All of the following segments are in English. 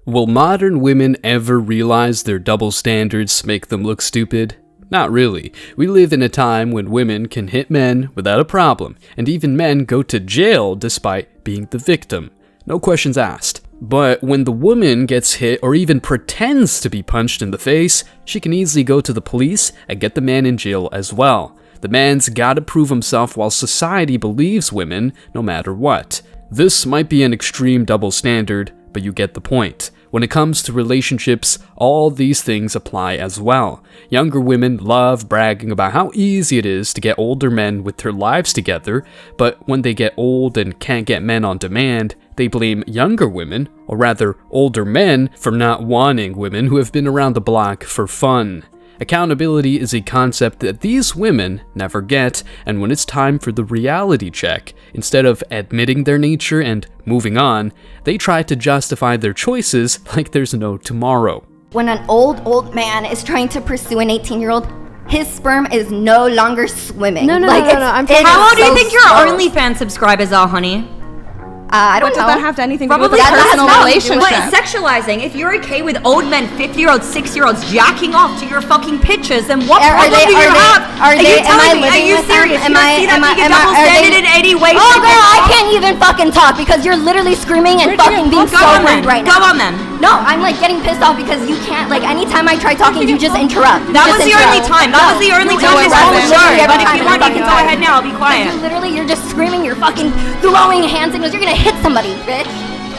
Will modern women ever realize their double standards make them look stupid? Not really. We live in a time when women can hit men without a problem, and even men go to jail despite being the victim. No questions asked. But when the woman gets hit or even pretends to be punched in the face, she can easily go to the police and get the man in jail as well. The man's gotta prove himself while society believes women no matter what. This might be an extreme double standard, but you get the point. When it comes to relationships, all these things apply as well. Younger women love bragging about how easy it is to get older men with their lives together, but when they get old and can't get men on demand, they blame younger women, or rather older men, for not wanting women who have been around the block for fun. Accountability is a concept that these women never get, and when it's time for the reality check, instead of admitting their nature and moving on, they try to justify their choices like there's no tomorrow. When an old man is trying to pursue an 18-year-old, his sperm is no longer swimming. No. How old do you think your OnlyFans subscribers are, honey? I don't What know. does that have anything to do with Probably a personal relationship? But sexualizing, if you're okay with old men, 50-year-olds, 6-year-olds jacking off to your fucking pictures, then what problem do you have? Are you serious? Am I double standard in any way? Oh girl, I can't even fucking talk because you're literally screaming and fucking being so rude right now. Go on then. No, I'm like getting pissed off because you can't, like anytime I try talking, you just interrupt. That was the only time. That was the only time this whole show. But if you want, you can go ahead now. I'll be quiet. You're just screaming, you're fucking throwing hand signals. You're gonna hit somebody, bitch.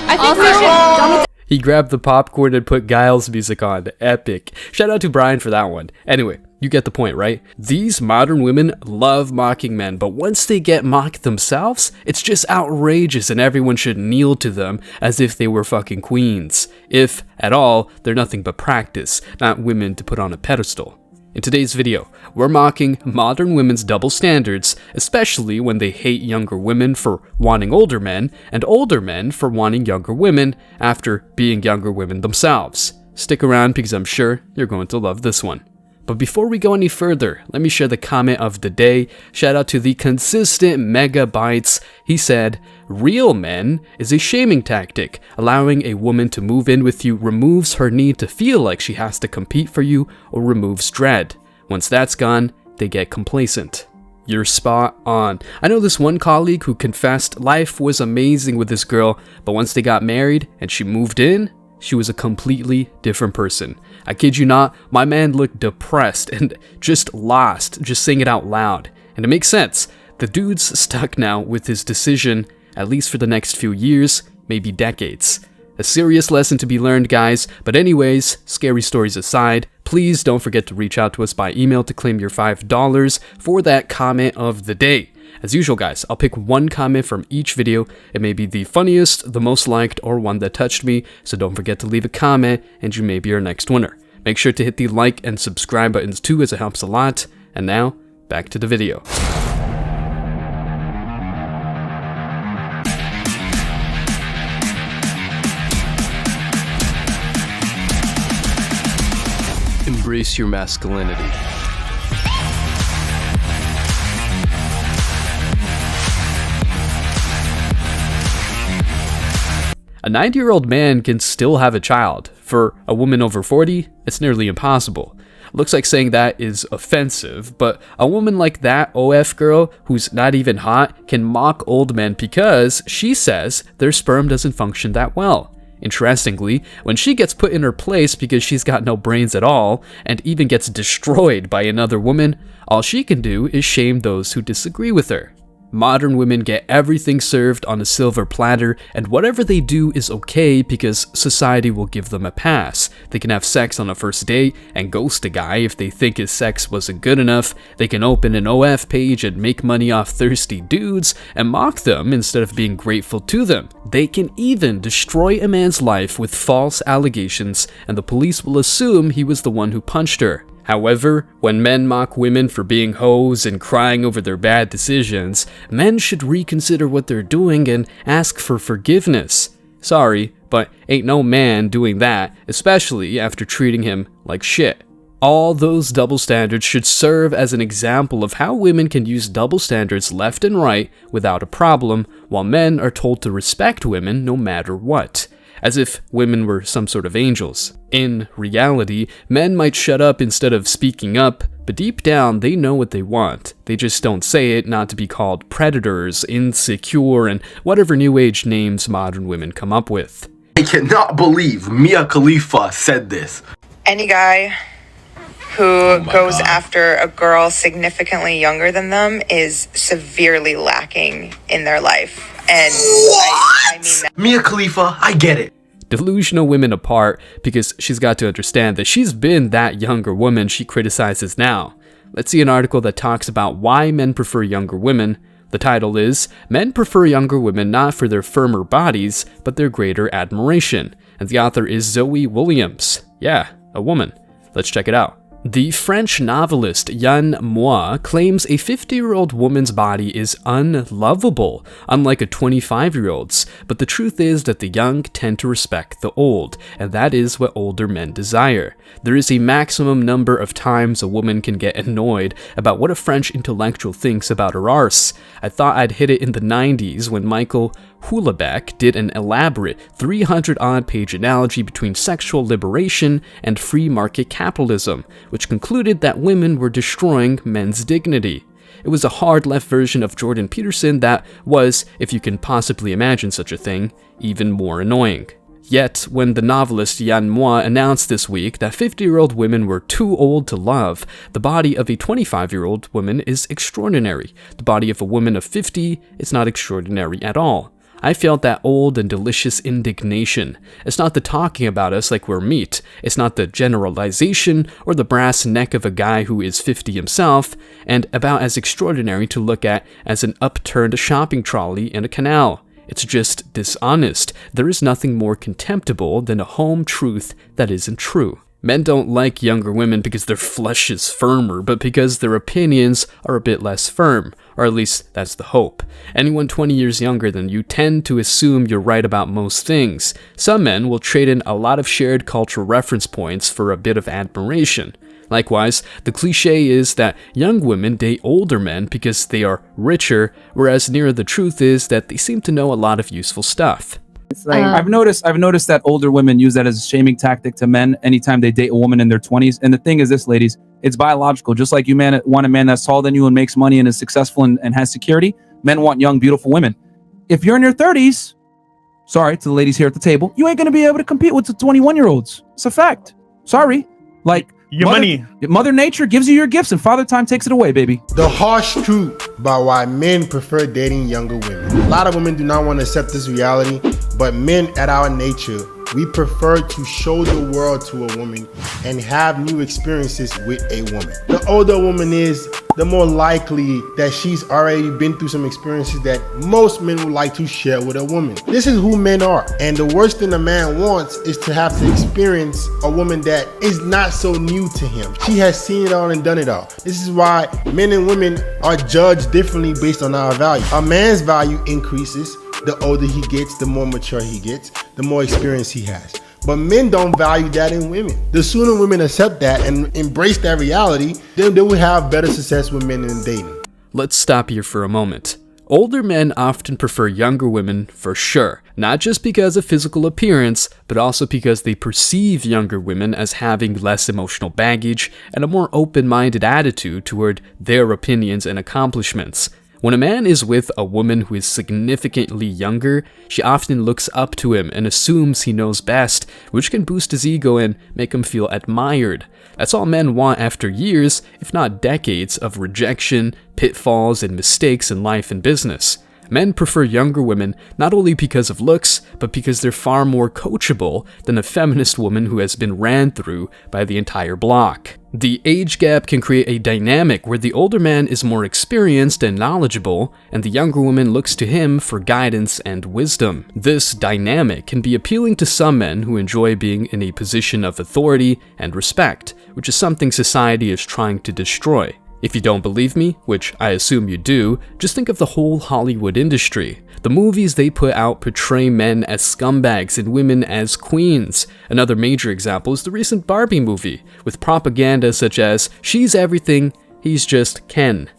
I think we should. He grabbed the popcorn and put Giles music on. Epic. Shout out to Brian for that one. Anyway, you get the point, right? These modern women love mocking men, but once they get mocked themselves, it's just outrageous and everyone should kneel to them as if they were fucking queens. If, at all, they're nothing but practice, not women to put on a pedestal. In today's video, we're mocking modern women's double standards, especially when they hate younger women for wanting older men, and older men for wanting younger women after being younger women themselves. Stick around because I'm sure you're going to love this one. But before we go any further, let me share the comment of the day. Shout out to the consistent megabytes. He said, "Real men is a shaming tactic. Allowing a woman to move in with you removes her need to feel like she has to compete for you or removes dread. Once that's gone, they get complacent." You're spot on. I know this one colleague who confessed life was amazing with this girl, but once they got married and she moved in, she was a completely different person. I kid you not, my man looked depressed and just lost, just saying it out loud. And it makes sense. The dude's stuck now with his decision, at least for the next few years, maybe decades. A serious lesson to be learned, guys. But anyways, scary stories aside, please don't forget to reach out to us by email to claim your $5 for that comment of the day. As usual, guys, I'll pick one comment from each video. It may be the funniest, the most liked, or one that touched me, so don't forget to leave a comment and you may be our next winner. Make sure to hit the like and subscribe buttons too, as it helps a lot. And now, back to the video. Embrace your masculinity. A 90-year-old man can still have a child. For a woman over 40, it's nearly impossible. Looks like saying that is offensive, but a woman like that OF girl who's not even hot can mock old men because she says their sperm doesn't function that well. Interestingly, when she gets put in her place because she's got no brains at all, and even gets destroyed by another woman, all she can do is shame those who disagree with her. Modern women get everything served on a silver platter, and whatever they do is okay because society will give them a pass. They can have sex on a first date and ghost a guy if they think his sex wasn't good enough. They can open an OF page and make money off thirsty dudes and mock them instead of being grateful to them. They can even destroy a man's life with false allegations, and the police will assume he was the one who punched her. However, when men mock women for being hoes and crying over their bad decisions, men should reconsider what they're doing and ask for forgiveness. Sorry, but ain't no man doing that, especially after treating him like shit. All those double standards should serve as an example of how women can use double standards left and right without a problem, while men are told to respect women no matter what. as if women were some sort of angels. In reality, men might shut up instead of speaking up, but deep down they know what they want. They just don't say it not to be called predators, insecure, and whatever new age names modern women come up with. I cannot believe Mia Khalifa said this. Any guy who goes after a girl significantly younger than them is severely lacking in their life. And I mean that. Mia Khalifa, I get it. Delusional women apart, because she's got to understand that she's been that younger woman she criticizes now. Let's see an article that talks about why men prefer younger women. The title is, Men Prefer Younger Women Not for Their Firmer Bodies, but Their Greater Admiration. And the author is Zoe Williams. Yeah, a woman. Let's check it out. The French novelist Yann Moix claims a 50-year-old woman's body is unlovable, unlike a 25-year-old's, but the truth is that the young tend to respect the old, and that is what older men desire. There is a maximum number of times a woman can get annoyed about what a French intellectual thinks about her arse. I thought I'd hit it in the 90s when Michael Houellebecq did an elaborate 300-odd page analogy between sexual liberation and free market capitalism, which concluded that women were destroying men's dignity. It was a hard left version of Jordan Peterson that was, if you can possibly imagine such a thing, even more annoying. Yet, when the novelist Yann Moix announced this week that 50-year-old women were too old to love, the body of a 25-year-old woman is extraordinary. The body of a woman of 50 is not extraordinary at all. I felt that old and delicious indignation. It's not the talking about us like we're meat. It's not the generalization or the brass neck of a guy who is 50 himself, and about as extraordinary to look at as an upturned shopping trolley in a canal. It's just dishonest. There is nothing more contemptible than a home truth that isn't true. Men don't like younger women because their flesh is firmer, but because their opinions are a bit less firm, or at least that's the hope. Anyone 20 years younger than you tend to assume you're right about most things. Some men will trade in a lot of shared cultural reference points for a bit of admiration. Likewise, the cliche is that young women date older men because they are richer, whereas nearer the truth is that they seem to know a lot of useful stuff. It's like I've noticed that older women use that as a shaming tactic to men anytime they date a woman in their 20s. And the thing is this, ladies, it's biological. Just like you want a man that's taller than you and makes money and is successful and has security, men want young, beautiful women. If you're in your 30s, sorry to the ladies here at the table, you ain't going to be able to compete with the 21-year-olds. It's a fact. Sorry. Like, Mother Nature gives you your gifts and Father Time takes it away, baby. The harsh truth about why men prefer dating younger women. A lot of women do not want to accept this reality, but men at our nature, we prefer to show the world to a woman and have new experiences with a woman. The older a woman is, the more likely that she's already been through some experiences that most men would like to share with a woman. This is who men are. And the worst thing a man wants is to have to experience a woman that is not so new to him. She has seen it all and done it all. This is why men and women are judged differently based on our value. A man's value increases the older he gets, the more mature he gets, the more experience he has. But men don't value that in women. The sooner women accept that and embrace that reality, then they will have better success with men in dating. Let's stop here for a moment. Older men often prefer younger women for sure, not just because of physical appearance, but also because they perceive younger women as having less emotional baggage and a more open-minded attitude toward their opinions and accomplishments. When a man is with a woman who is significantly younger, she often looks up to him and assumes he knows best, which can boost his ego and make him feel admired. That's all men want after years, if not decades, of rejection, pitfalls, and mistakes in life and business. Men prefer younger women not only because of looks, but because they're far more coachable than a feminist woman who has been ran through by the entire block. The age gap can create a dynamic where the older man is more experienced and knowledgeable, and the younger woman looks to him for guidance and wisdom. This dynamic can be appealing to some men who enjoy being in a position of authority and respect, which is something society is trying to destroy. If you don't believe me, which I assume you do, just think of the whole Hollywood industry. The movies they put out portray men as scumbags and women as queens. Another major example is the recent Barbie movie, with propaganda such as, "She's everything, he's just Ken."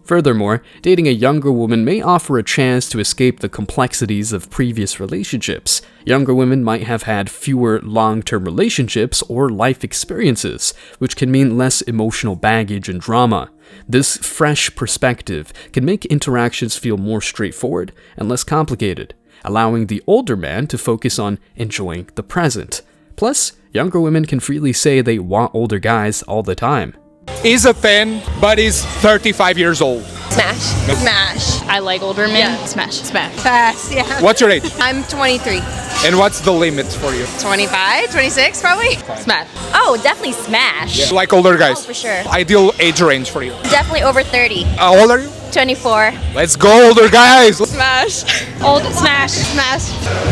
Furthermore, dating a younger woman may offer a chance to escape the complexities of previous relationships. Younger women might have had fewer long-term relationships or life experiences, which can mean less emotional baggage and drama. This fresh perspective can make interactions feel more straightforward and less complicated, allowing the older man to focus on enjoying the present. Plus, younger women can freely say they want older guys all the time. Is a 10, but is 35 years old. Smash. Smash. I like older men. Yeah. Smash. Smash. Fast, yeah. What's your age? I'm 23. And what's the limits for you? 25, 26 probably? Smash. Oh, definitely smash. You like older guys? Oh, for sure. Ideal age range for you? Definitely over 30. How old are you? 24. Let's go, older guys! Smash. Old. Smash. Smash.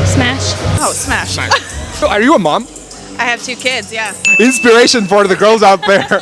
Smash. Oh, smash. So are you a mom? I have 2 kids, yeah. Inspiration for the girls out there.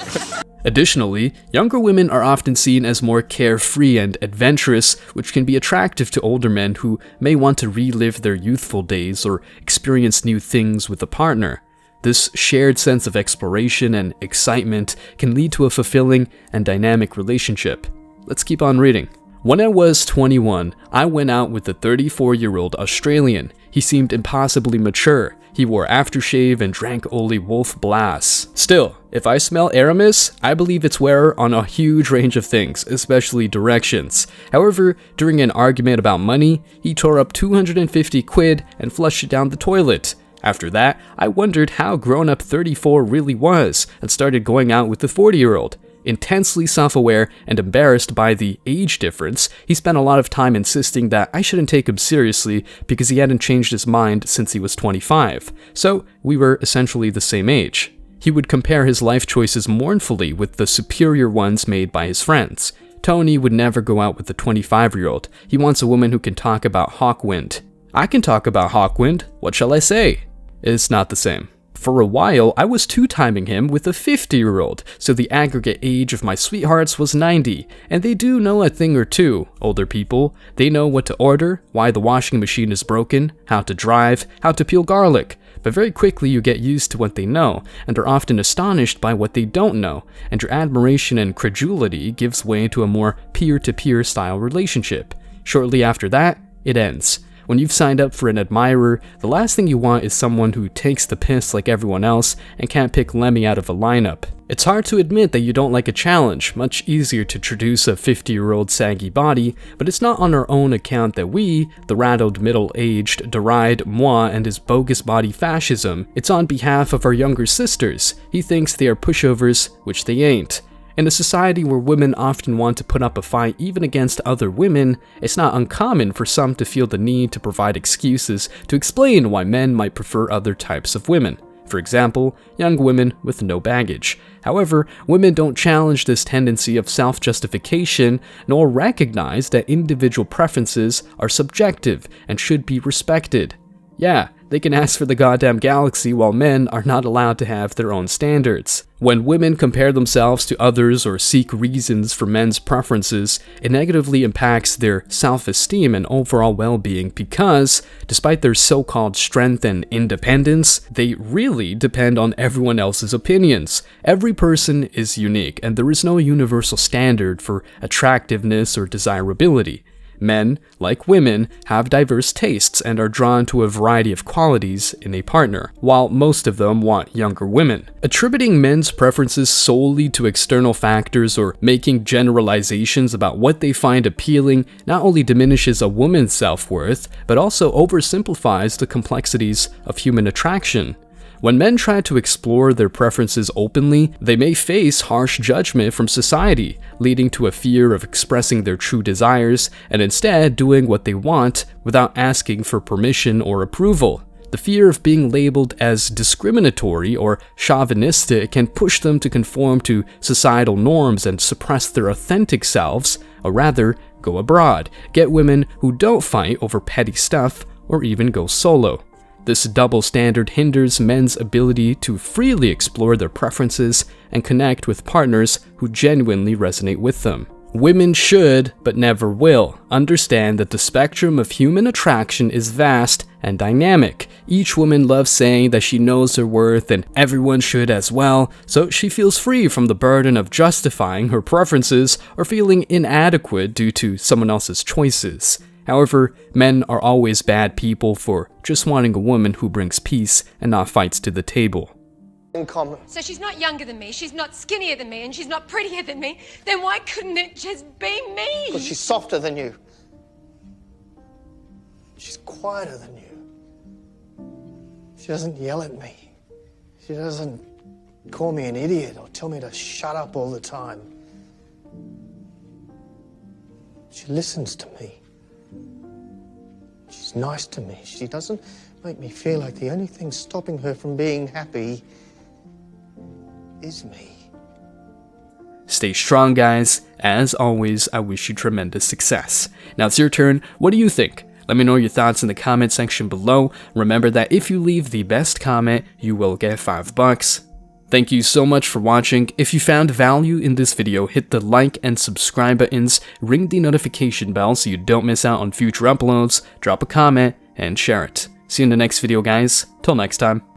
Additionally, younger women are often seen as more carefree and adventurous, which can be attractive to older men who may want to relive their youthful days or experience new things with a partner. This shared sense of exploration and excitement can lead to a fulfilling and dynamic relationship. Let's keep on reading. When I was 21, I went out with a 34-year-old Australian. He seemed impossibly mature. He wore aftershave and drank only Wolf Blass. Still, if I smell Aramis, I believe it's wearer on a huge range of things, especially directions. However, during an argument about money, he tore up 250 quid and flushed it down the toilet. After that, I wondered how grown-up 34 really was and started going out with the 40-year-old. Intensely self-aware and embarrassed by the age difference, he spent a lot of time insisting that I shouldn't take him seriously because he hadn't changed his mind since he was 25. So, we were essentially the same age. He would compare his life choices mournfully with the superior ones made by his friends. Tony would never go out with the 25-year-old. He wants a woman who can talk about Hawkwind. I can talk about Hawkwind. What shall I say? It's not the same. For a while, I was two-timing him with a 50-year-old, so the aggregate age of my sweethearts was 90, and they do know a thing or two, older people. They know what to order, why the washing machine is broken, how to drive, how to peel garlic. But very quickly you get used to what they know, and are often astonished by what they don't know, and your admiration and credulity gives way to a more peer-to-peer style relationship. Shortly after that, it ends. When you've signed up for an admirer, the last thing you want is someone who takes the piss like everyone else and can't pick Lemmy out of a lineup. It's hard to admit that you don't like a challenge, much easier to traduce a 50-year-old saggy body, but it's not on our own account that we, the rattled middle-aged, deride moi and his bogus body fascism. It's on behalf of our younger sisters. He thinks they are pushovers, which they ain't. In a society where women often want to put up a fight even against other women, it's not uncommon for some to feel the need to provide excuses to explain why men might prefer other types of women. For example, young women with no baggage. However, women don't challenge this tendency of self-justification, nor recognize that individual preferences are subjective and should be respected. Yeah, they can ask for the goddamn galaxy while men are not allowed to have their own standards. When women compare themselves to others or seek reasons for men's preferences, it negatively impacts their self-esteem and overall well-being because, despite their so-called strength and independence, they really depend on everyone else's opinions. Every person is unique, and there is no universal standard for attractiveness or desirability. Men, like women, have diverse tastes and are drawn to a variety of qualities in a partner, while most of them want younger women. Attributing men's preferences solely to external factors or making generalizations about what they find appealing not only diminishes a woman's self-worth, but also oversimplifies the complexities of human attraction. When men try to explore their preferences openly, they may face harsh judgment from society, leading to a fear of expressing their true desires and instead doing what they want without asking for permission or approval. The fear of being labeled as discriminatory or chauvinistic can push them to conform to societal norms and suppress their authentic selves, or rather, go abroad, get women who don't fight over petty stuff, or even go solo. This double standard hinders men's ability to freely explore their preferences and connect with partners who genuinely resonate with them. Women should, but never will, understand that the spectrum of human attraction is vast and dynamic. Each woman loves saying that she knows her worth and everyone should as well, so she feels free from the burden of justifying her preferences or feeling inadequate due to someone else's choices. However, men are always bad people for just wanting a woman who brings peace and not fights to the table. In common. So she's not younger than me, she's not skinnier than me, and she's not prettier than me. Then why couldn't it just be me? Because she's softer than you. She's quieter than you. She doesn't yell at me. She doesn't call me an idiot or tell me to shut up all the time. She listens to me. She's nice to me. She doesn't make me feel like the only thing stopping her from being happy is me. Stay strong, guys. As always, I wish you tremendous success. Now it's your turn. What do you think? Let me know your thoughts in the comment section below. Remember that if you leave the best comment, you will get $5. Thank you so much for watching. If you found value in this video, hit the like and subscribe buttons, ring the notification bell so you don't miss out on future uploads, drop a comment, and share it. See you in the next video, guys. Till next time.